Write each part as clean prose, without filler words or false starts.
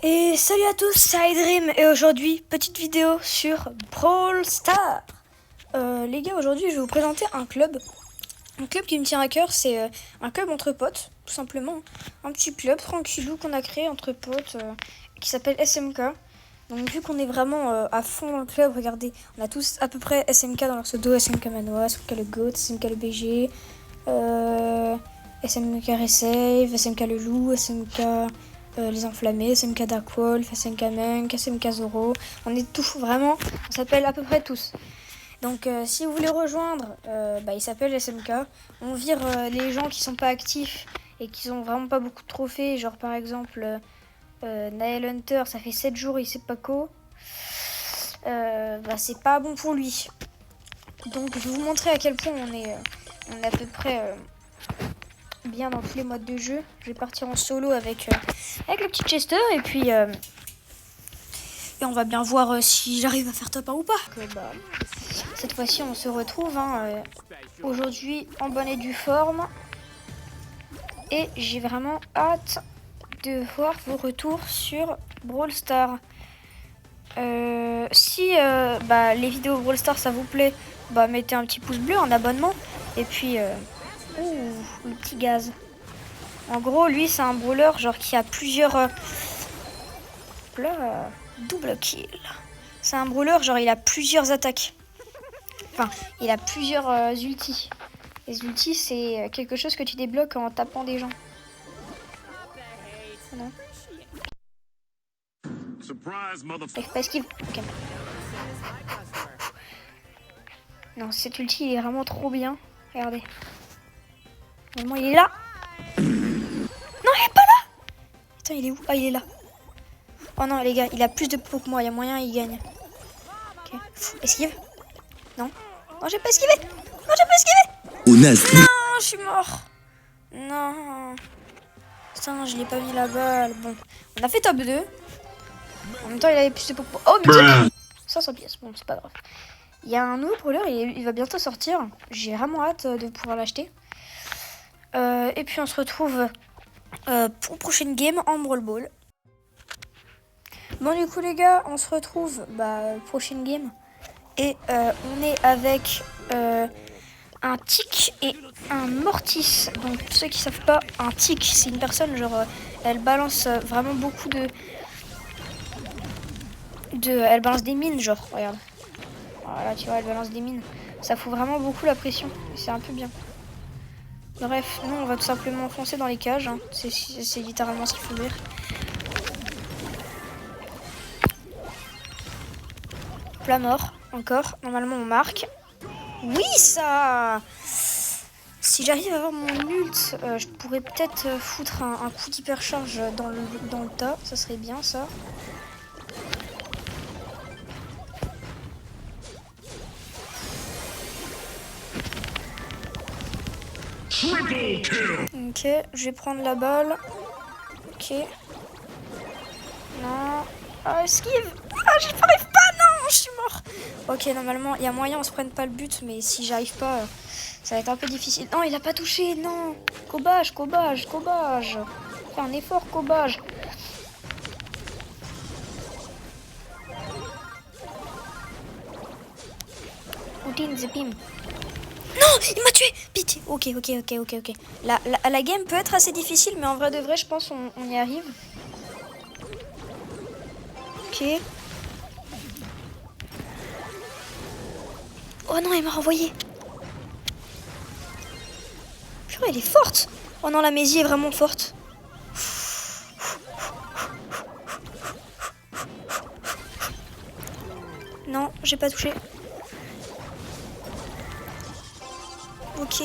Et salut à tous, c'est iDream et aujourd'hui, petite vidéo sur Brawl Stars. Les gars, aujourd'hui, je vais vous présenter un club. Un club qui me tient à cœur, c'est un club entre potes, tout simplement. Un petit club tranquillou qu'on a créé entre potes qui s'appelle SMK. Donc vu qu'on est vraiment à fond dans le club, regardez, on a tous à peu près SMK dans leur pseudo, SMK Manois, SMK le GOAT, SMK le BG, SMK Resave, SMK le Loup, SMK... les Enflammés, SMK Darkwolf, SMK Munk, SMK Zoro. On est tous, vraiment, on s'appelle à peu près tous. Donc si vous voulez rejoindre, il s'appelle SMK. On vire les gens qui sont pas actifs et qui ont vraiment pas beaucoup de trophées. Genre par exemple, Nael Hunter, ça fait 7 jours, il sait pas quoi. C'est pas bon pour lui. Donc je vais vous montrer à quel point on est à peu près... bien dans tous les modes de jeu. Je vais partir en solo avec le petit Chester et puis et on va bien voir si j'arrive à faire top 1 ou pas. Cette fois-ci on se retrouve aujourd'hui en bonne et due forme et j'ai vraiment hâte de voir vos retours sur Brawl Stars. Si les vidéos Brawl Stars ça vous plaît, mettez un petit pouce bleu, un abonnement et puis le petit gaz. En gros, lui, c'est un brawler genre qui a plusieurs... double kill. C'est un brawler genre il a plusieurs attaques. Enfin, il a plusieurs ultis. Les ultis, c'est quelque chose que tu débloques en tapant des gens. Non. Pas esquive. Ok. Non, cet ulti, il est vraiment trop bien. Regardez. Normalement, il est là. Non, il est pas là. Attends, il est où? Ah, il est là. Oh non, les gars, il a plus de pots que moi. Il y a moyen, il gagne. Ok. Esquive. Non. Non, j'ai pas esquivé. Non, j'ai pas esquivé. Non, je suis mort. Non. Putain, je l'ai pas mis la balle. Bon, on a fait top 2. En même temps, il avait plus de pots que moi. Oh, mais 500 pièces. Bon, c'est pas grave. Il y a un nouveau brawler, il va bientôt sortir. J'ai vraiment hâte de pouvoir l'acheter. Et puis, on se retrouve pour prochaine game en Brawl Ball. Bon, du coup, les gars, on se retrouve prochaine game. Et on est avec un tic et un mortis. Donc, pour ceux qui savent pas, un tic, c'est une personne, genre, elle balance vraiment beaucoup elle balance des mines, genre, regarde. Voilà, tu vois, elle balance des mines. Ça fout vraiment beaucoup la pression. C'est un peu bien. Bref, nous, on va tout simplement foncer dans les cages. Hein. C'est littéralement ce qu'il faut faire. Plat mort, encore. Normalement, on marque. Oui, ça. Si j'arrive à avoir mon ult, je pourrais peut-être foutre un coup d'hypercharge dans le tas. Ça serait bien, ça. Ok, je vais prendre la balle. Ok. Non. Ah, esquive. Ah, j'y arrive pas, non, je suis mort. Ok, normalement, il y a moyen, on se prenne pas le but, mais si j'arrive pas, ça va être un peu difficile. Non, il a pas touché, non. Cobage. Fais un effort, Cobage. Poutine, Zepim. Non, il m'a tué. Pitié. Ok. La game peut être assez difficile, mais en vrai de vrai, je pense on y arrive. Ok. Oh non, il m'a renvoyé. Purée, elle est forte. Oh non, la Mésie est vraiment forte. Non, j'ai pas touché. Ok,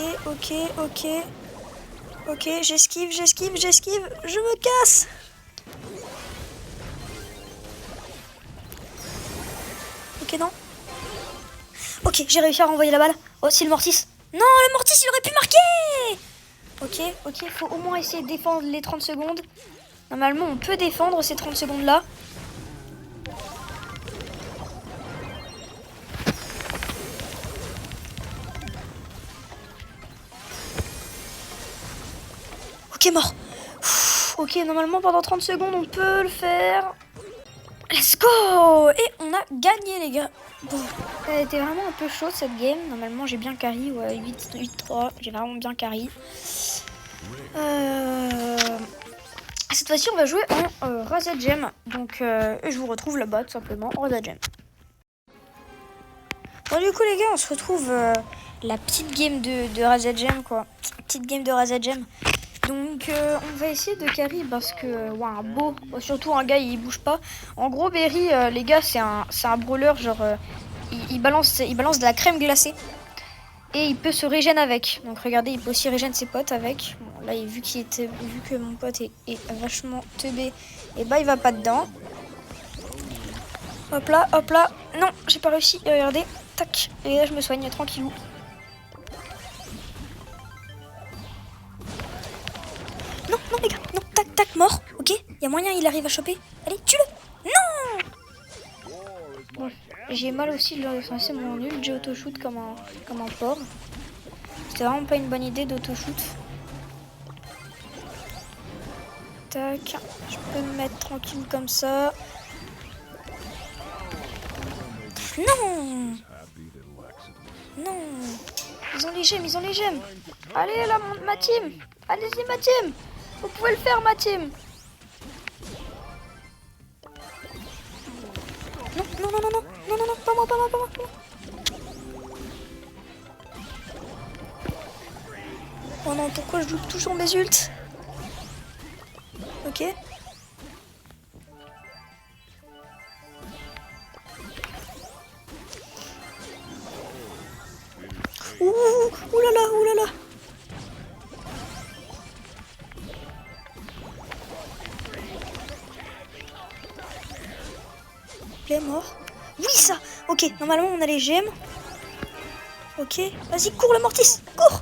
j'esquive. Je me casse. Ok, non. Ok, j'ai réussi à renvoyer la balle. Oh, c'est le Mortis. Non, le Mortis, il aurait pu marquer. Ok, faut au moins essayer de défendre les 30 secondes. Normalement, on peut défendre ces 30 secondes-là. Ok, mort. Ok, normalement pendant 30 secondes on peut le faire. Let's go! Et on a gagné les gars. Bon, ça a été vraiment un peu chaud cette game. Normalement j'ai bien carry, ouais, 8-3, j'ai vraiment bien carry. Cette fois-ci on va jouer en Razed Gem. Donc je vous retrouve là-bas tout simplement en Razed Gem. Bon du coup les gars on se retrouve la petite game de Razed Gem quoi. Petite game de Razed Gem. Donc on va essayer de carry parce que ouais, un beau, surtout un gars il bouge pas. En gros Berry les gars c'est un brawler genre il balance de la crème glacée et il peut se régène avec. Donc regardez il peut aussi régène ses potes avec. Bon, là vu que mon pote est vachement teubé et bah il va pas dedans. Hop là, non j'ai pas réussi. Regardez, tac et là je me soigne tranquillou. Non, les gars, non, tac, mort, ok. Il y a moyen, il arrive à choper. Allez, tue-le. Non. Bon, j'ai mal aussi de lancer mon nul. J'ai auto-shoot comme un porc. C'était vraiment pas une bonne idée d'auto-shoot. Tac, je peux me mettre tranquille comme ça. Non. Ils ont les gemmes. Allez là, ma team. Allez-y, ma team. Vous pouvez le faire, ma team. Non, pas moi. Oh non, pourquoi je joue toujours mes ults? Ok. Ouh là là. Il est mort. Oui, ça. Ok, normalement on a les gemmes. Ok, vas-y, cours le Mortis. Cours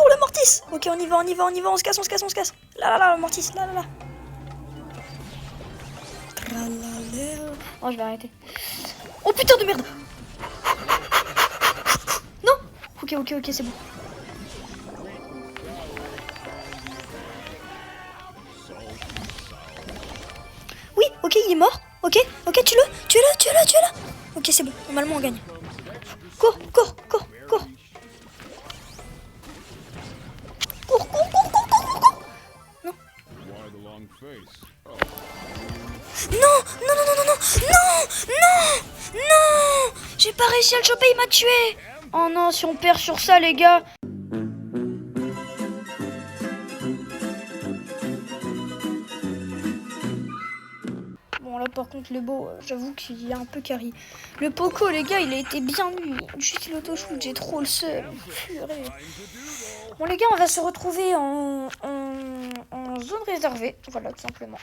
le Mortis. Ok, on y va, on se casse. Là, le Mortis, là. Oh, je vais arrêter. Oh putain de merde. Non. Ok, c'est bon. Oui, ok, il est mort. Ok, tue-le. Ok, c'est bon, normalement on gagne. Cours. Non. J'ai pas réussi à le choper, il m'a tué. Oh non, si on perd sur ça les gars. Bon là par contre le beau, j'avoue qu'il est un peu carry. Le Poco les gars il a été bien nul. Juste l'auto-shoot, j'ai trop le seum. Purée. Bon les gars on va se retrouver en zone réservée. Voilà tout simplement.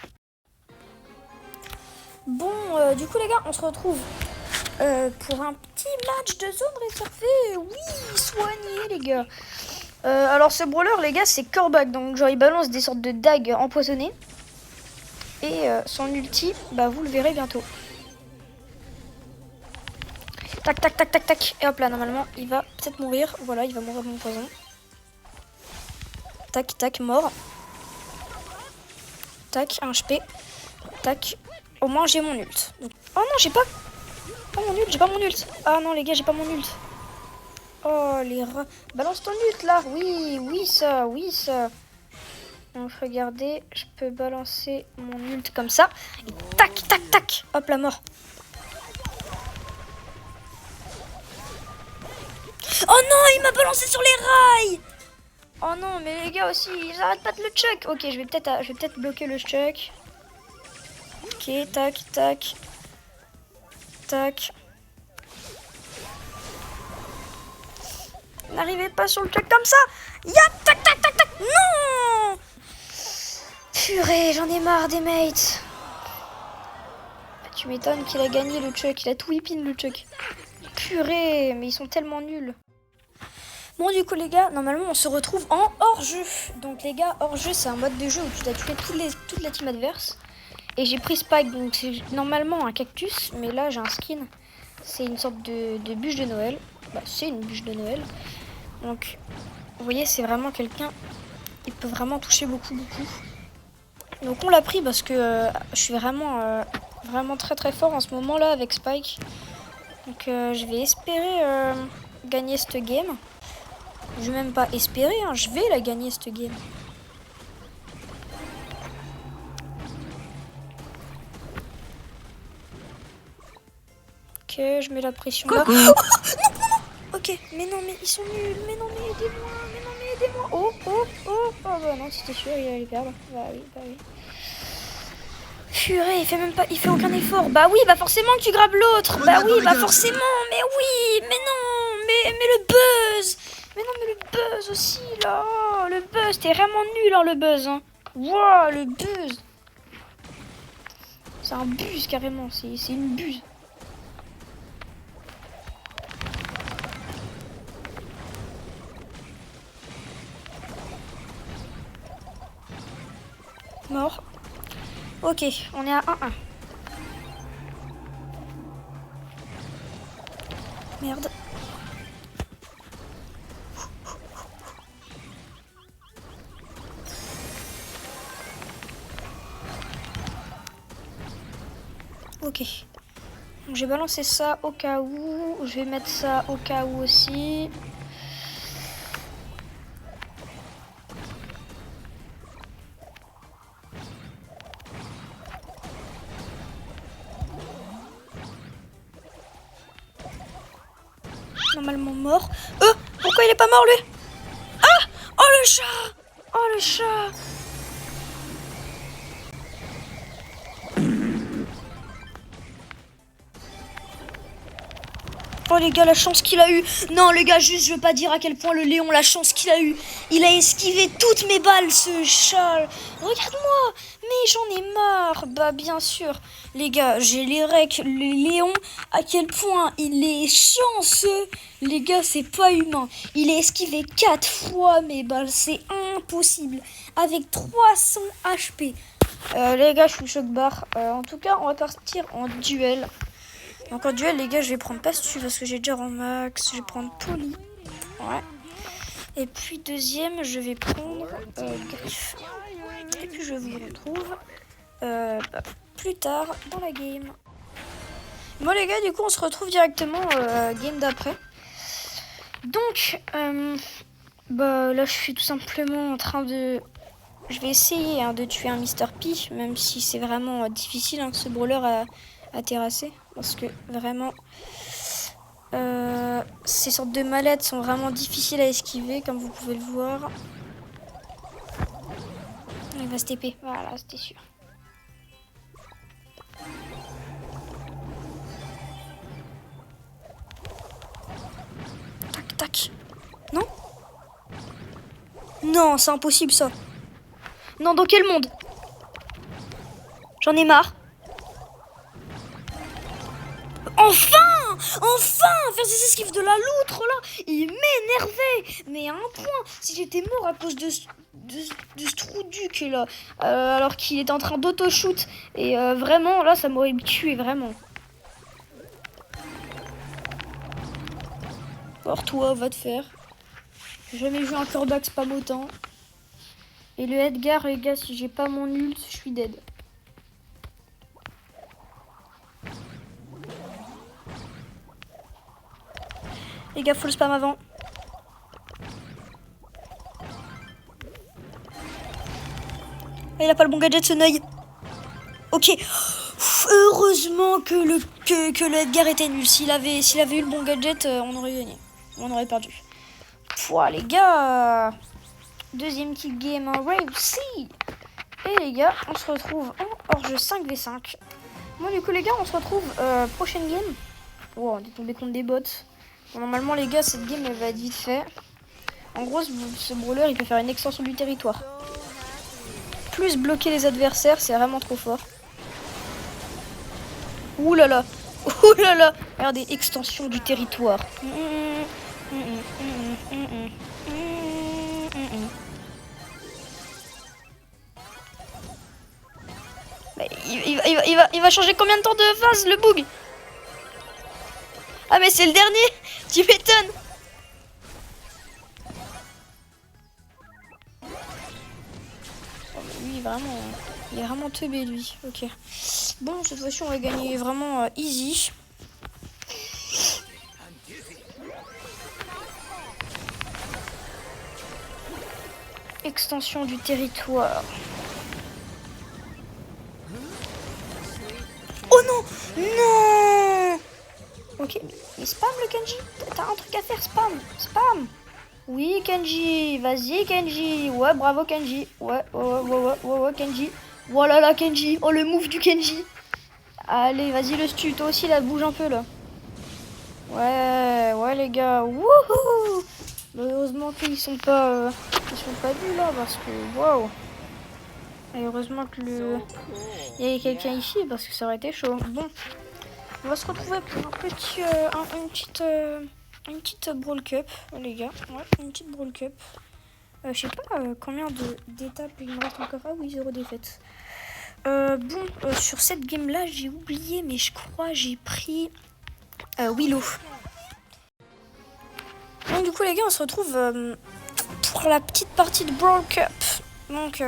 Bon du coup les gars on se retrouve pour un petit match de zone réservée. Oui soigné les gars. Alors ce brawler les gars c'est Corbac. Donc genre il balance des sortes de dagues empoisonnées. Et son ulti, bah vous le verrez bientôt. Tac. Et hop là, normalement, il va peut-être mourir. Voilà, il va mourir de mon poison. Tac, mort. Tac, un HP. Tac. Au moins, j'ai mon ult. Donc... Oh non, j'ai pas mon ult. Ah non, les gars, j'ai pas mon ult. Oh, les rats. Balance ton ult, là. Oui, ça. Donc regardez, je peux balancer mon ult comme ça. Et tac. Hop la mort. Oh non, il m'a balancé sur les rails. Oh non, mais les gars aussi, ils arrêtent pas de le chuck. Ok, je vais peut-être bloquer le chuck. Ok, tac. N'arrivez pas sur le chuck comme ça. Ya, tac. Non. Purée, j'en ai marre des mates. Tu m'étonnes qu'il a gagné le Chuck. Il a tout whippin le Chuck. Purée, mais ils sont tellement nuls. Bon du coup les gars, normalement on se retrouve en hors-jeu. Donc les gars, hors-jeu c'est un mode de jeu où tu dois tuer toute la team adverse. Et j'ai pris Spike, donc c'est normalement un cactus. Mais là j'ai un skin. C'est une sorte de bûche de Noël. Bah c'est une bûche de Noël. Donc vous voyez c'est vraiment quelqu'un... Il peut vraiment toucher beaucoup. Donc on l'a pris parce que je suis vraiment très très fort en ce moment là avec Spike. Donc je vais espérer gagner cette game. Je vais même pas espérer, hein, je vais la gagner cette game. Ok, je mets la pression là. Oh, non, ok, mais non, mais ils sont nuls. Mais non, mais aidez-moi. Mais non, mais aidez-moi. Oh, oh, oh. Oh bah non, c'était sûr, il allait perdre. Bah oui, bah oui. Purée, il fait même pas, il fait aucun effort. Bah oui, bah forcément que tu grabes l'autre. Bah oui, bah forcément. Mais oui, mais non, mais le buzz. Mais non, mais le buzz aussi là. Oh, le buzz, t'es vraiment nul hein, le buzz. Hein. Wow, le buzz. C'est un buzz carrément, c'est une buse. Mort. Ok, on est à 1-1. Merde. Ok. Donc j'ai balancé ça au cas où. Je vais mettre ça au cas où aussi. Normalement mort. Pourquoi il est pas mort lui? Ah! Oh le chat! Oh le chat! Oh les gars, la chance qu'il a eu. Non les gars, juste je veux pas dire à quel point le Léon, la chance qu'il a eu. Il a esquivé toutes mes balles ce chat. Regarde-moi. Mais j'en ai marre. Bah bien sûr. Les gars, j'ai les recs, le Léon, à quel point il est chanceux. Les gars, c'est pas humain. Il a esquivé 4 fois mes balles. C'est impossible. Avec 300 HP. Les gars, je suis choc barre. En tout cas, on va partir en duel. Donc en duel les gars je vais prendre Pastu parce que j'ai déjà en max, je vais prendre Poli. Ouais. Et puis deuxième je vais prendre Griffe. Et puis je vous retrouve plus tard dans la game. Bon les gars du coup on se retrouve directement game d'après. Donc là je suis tout simplement en train de... Je vais essayer de tuer un Mr. P, même si c'est vraiment difficile ce brawler à terrasser. Parce que vraiment, ces sortes de mallettes sont vraiment difficiles à esquiver, comme vous pouvez le voir. Il va se TP, voilà, c'était sûr. Tac, tac. Non? Non, c'est impossible ça. Non, dans quel monde? J'en ai marre. Enfin! Enfin! Faire ces esquives de la loutre là! Il m'énervait! Mais à un point, si j'étais mort à cause de ce trou duc là, alors qu'il était en train d'auto-shoot, et vraiment là ça m'aurait tué vraiment. Or toi, va te faire. J'ai jamais vu un cœurback spam autant. Et le Edgar, les gars, si j'ai pas mon ult, je suis dead. Les gars, faut le spam avant. Ah, il a pas le bon gadget, ce Neuil. Ok. Heureusement que le Edgar était nul. S'il avait eu le bon gadget, on aurait gagné. On aurait perdu. Pouah, les gars. Deuxième kill game réussi. Et les gars, on se retrouve en hors-jeu 5v5. Bon, du coup, les gars, on se retrouve prochaine game. Wow, on est tombé contre des bots. Bon, normalement, les gars, cette game, elle va être vite fait. En gros, ce brawler, il peut faire une extension du territoire. Plus bloquer les adversaires, c'est vraiment trop fort. Ouh là là. Ouh là là. Regardez, extension du territoire. Il va changer combien de temps de phase, le bug? Ah mais c'est le dernier. Tu m'étonnes. Oh, mais oui, vraiment. Il est vraiment teubé lui. Ok. Bon, cette fois-ci, on va gagner vraiment easy. Extension du territoire. Oh non! Non! Ok, mais spam le Kenji. T'as un truc à faire, spam. Spam. Oui, Kenji. Vas-y, Kenji. Ouais, bravo, Kenji. Ouais, Kenji. Voilà là, Kenji. Oh, le move du Kenji. Allez, vas-y, le stu. Toi aussi, là, bouge un peu, là. Ouais, les gars. Wouhou! Heureusement qu'ils sont pas nuls, là, parce que, waouh. Et heureusement que il y a quelqu'un ici, parce que ça aurait été chaud. Bon, on va se retrouver pour une petite Brawl Cup, les gars. Ouais, une petite Brawl Cup. Je sais pas combien d'étapes il me reste encore. Ah oui, 0 défaite. Sur cette game-là, j'ai oublié, mais je crois j'ai pris Willow. Donc du coup, les gars, on se retrouve pour la petite partie de Brawl Cup. Donc,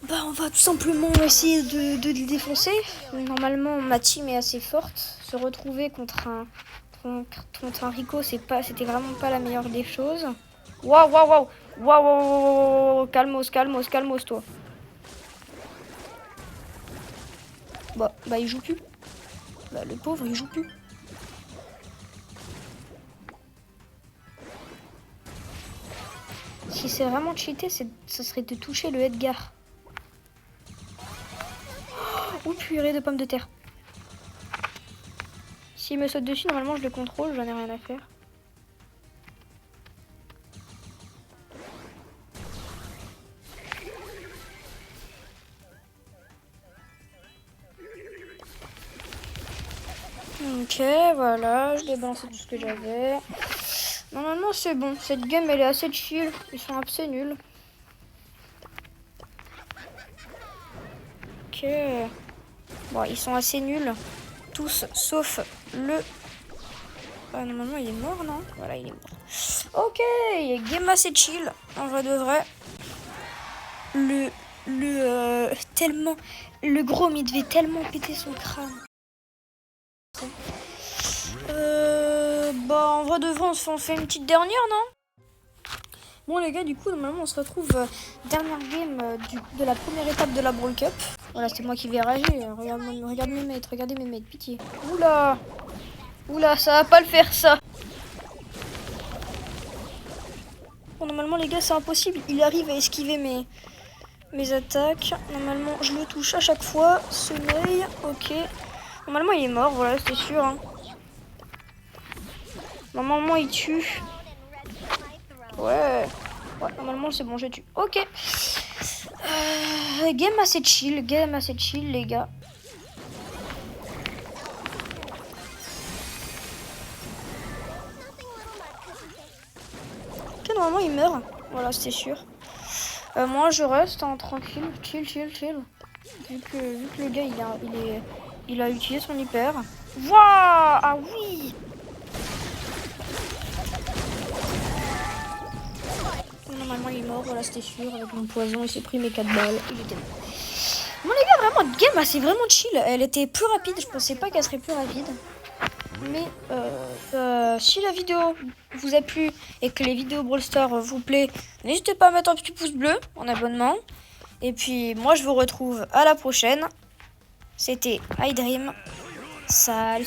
on va tout simplement essayer de le défoncer. Normalement, ma team est assez forte. Se retrouver contre un Rico, c'était vraiment pas la meilleure des choses. Waouh. Calmos, toi. Bah, il joue plus. Bah, le pauvre, il joue plus. Si c'est vraiment cheaté, ça serait de toucher le Edgar. Oh, purée de pommes de terre. S'il me saute dessus, normalement je le contrôle, j'en ai rien à faire. Ok, voilà, je l'ai balancé tout ce que j'avais. Normalement c'est bon, cette game elle est assez chill, ils sont assez nuls. Ok. Bon, ils sont assez nuls. Tous, sauf le... Ah, normalement il est mort, non? Voilà, il est mort. Ok, game assez chill, en vrai de vrai. Tellement... Le gros, il devait tellement péter son crâne. En vrai de vrai, on fait une petite dernière, non? Bon les gars, du coup, normalement, on se retrouve dernière game de la première étape de la Brawl Cup. Voilà, c'est moi qui vais rager. Regarde mes mates, regardez mes mates, pitié. Oula, ça va pas le faire, ça. Bon, normalement, les gars, c'est impossible. Il arrive à esquiver mes attaques. Normalement, je le touche à chaque fois. Sommeil, ok. Normalement, il est mort, voilà, c'est sûr. Hein. Normalement, il tue. Ouais, normalement, c'est bon, je tue. Ok. Game assez chill, les gars. Ok, normalement, il meurt. Voilà, c'est sûr. Moi, je reste tranquille. Chill. Vu que le gars, il a utilisé son hyper. Waouh! Ah oui! Normalement, il est mort. Voilà, c'était sûr. Avec mon poison, il s'est pris mes 4 balles. Il était mort. Bon, les gars, vraiment, game, c'est vraiment chill. Elle était plus rapide. Je pensais pas qu'elle serait plus rapide. Mais si la vidéo vous a plu et que les vidéos Brawl Stars vous plaît, n'hésitez pas à mettre un petit pouce bleu en abonnement. Et puis moi je vous retrouve à la prochaine. C'était iDream. Salut.